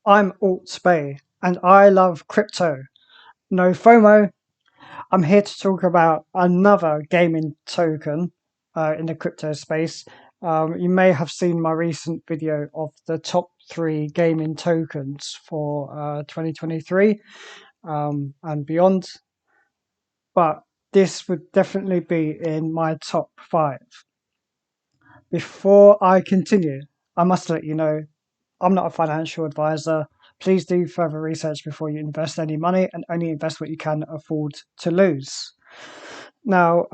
I'm ALTBAE and I love crypto. No FOMO. I'm here to talk about another gaming token in the crypto space. You may have seen my recent video of the top 3 gaming tokens for 2023 and beyond, but this would definitely be in my top 5. Before I continue, I must let you know I'm not a financial advisor. Please do further research before you invest any money and only invest what you can afford to lose. Now,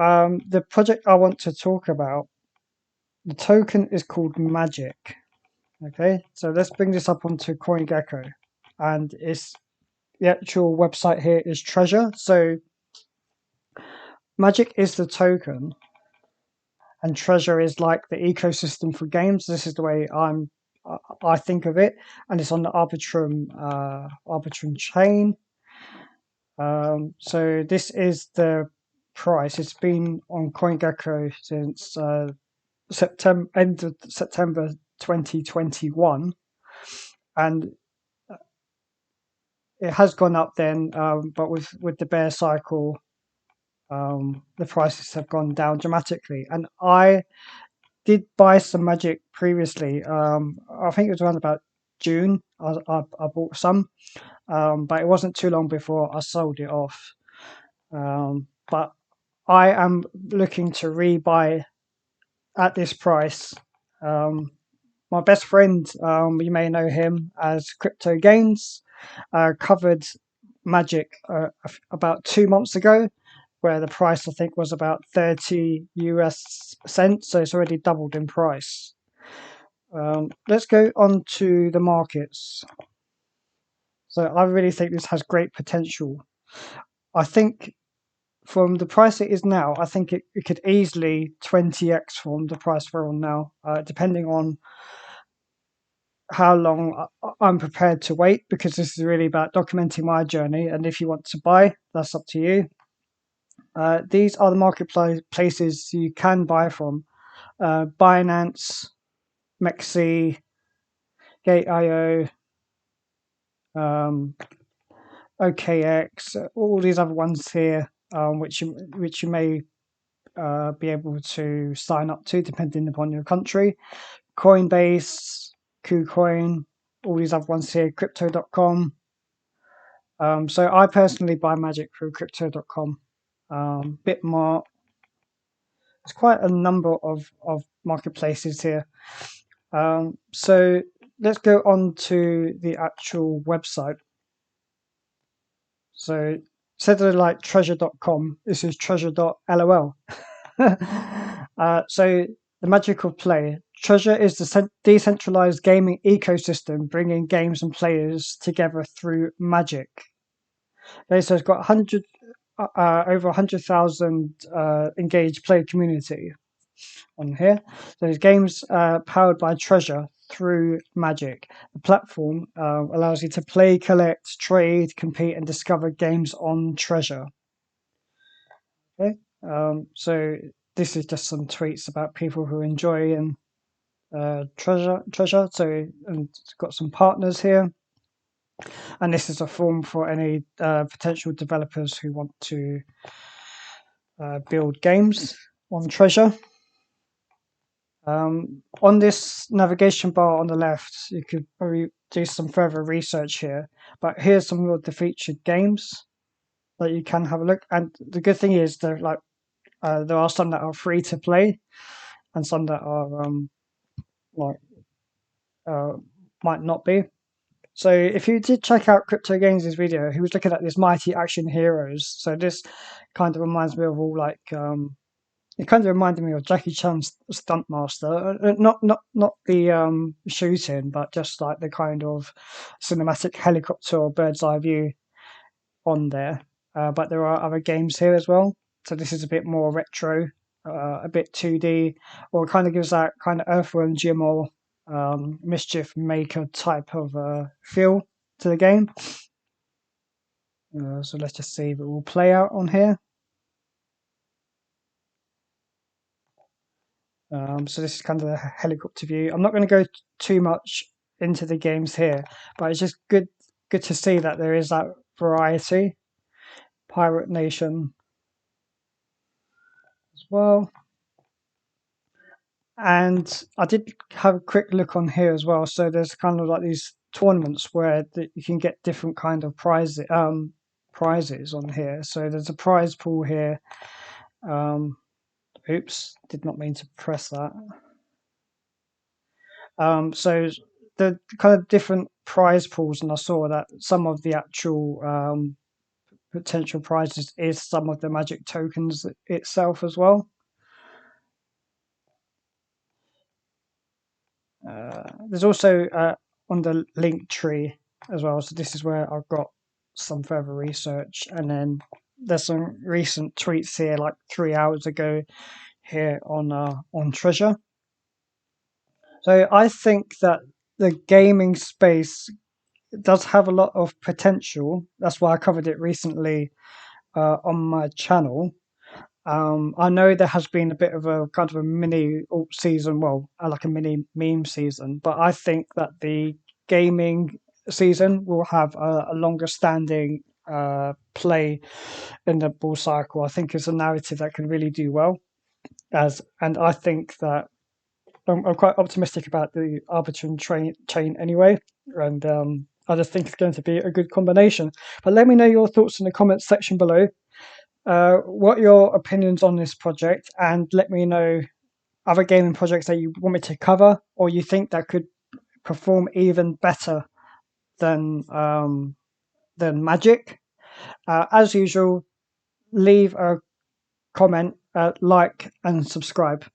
the project I want to talk about, the token is called Magic. Okay, so let's bring this up onto CoinGecko, and the actual website here is Treasure. So Magic is the token, and Treasure is like the ecosystem for games. This is the way I think of it, and it's on the Arbitrum chain. So this is the price. It's been on CoinGecko since end of September 2021, and it has gone up then, but with the bear cycle, the prices have gone down dramatically. And I did buy some Magic previously. I think it was around about June. I bought some, but it wasn't too long before I sold it off. But I am looking to rebuy at this price. My best friend, you may know him as Crypto Gains, covered Magic about 2 months ago, where the price I think was about 30 US cents, so it's already doubled in price. Let's go on to the markets. So I really think this has great potential. I think from the price it is now, I think it could easily 20x from the price we're on now, depending on how long I'm prepared to wait, because this is really about documenting my journey. And if you want to buy, that's up to you. These are the marketplaces you can buy from: Binance, Mexi, Gate.io, OKX, all these other ones here, which you may be able to sign up to depending upon your country. Coinbase, KuCoin, all these other ones here, Crypto.com. So I personally buy Magic through Crypto.com. Bitmart. There's quite a number of marketplaces here. So let's go on to the actual website. So instead of like treasure.com, this is treasure.lol. So the magic of play. Treasure is the decentralized gaming ecosystem bringing games and players together through magic. Okay, so it's got over 100,000 engaged player community on here. So there's games powered by Treasure through Magic. The platform allows you to play, collect, trade, compete, and discover games on Treasure. Okay, so this is just some tweets about people who enjoy and Treasure. So, and it's got some partners here, and this is a form for any potential developers who want to build games on Treasure. On this navigation bar on the left, you could probably do some further research here, but here's some of the featured games that you can have a look. And the good thing is there are some that are free to play, and some that are might not be. So if you did check out Crypto Games' video, he was looking at this Mighty Action Heroes. So this kind of reminds me of all like it kind of reminded me of Jackie Chan's Stuntmaster. Not the shooting, but just like the kind of cinematic helicopter or bird's eye view on there. But there are other games here as well. So this is a bit more retro, a bit 2D, or it kind of gives that kind of Earthworm Jim or Mischief Maker type of feel to the game. So let's just see if it will play out on here. So this is kind of the helicopter view. I'm not going to go too much into the games here, but it's just good to see that there is that variety. Pirate Nation as well. And I did have a quick look on here as well. So there's kind of like these tournaments where you can get different kind of prizes on here. So there's a prize pool here. Oops, did not mean to press that. So the kind of different prize pools, and I saw that some of the actual potential prizes is some of the magic tokens itself as well. There's also on the link tree as well. So this is where I've got some further research, and then there's some recent tweets here, like 3 hours ago, here on Treasure. So I think that the gaming space does have a lot of potential. That's why I covered it recently on my channel. I know there has been a bit of a kind of a mini alt season, well, like a mini meme season, but I think that the gaming season will have a longer standing play in the bull cycle. I think it's a narrative that can really do well. And I think that I'm quite optimistic about the Arbitrum chain anyway, and I just think it's going to be a good combination. But let me know your thoughts in the comments section below. What are your opinions on this project, and let me know other gaming projects that you want me to cover, or you think that could perform even better than Magic. As usual, leave a comment, like, and subscribe.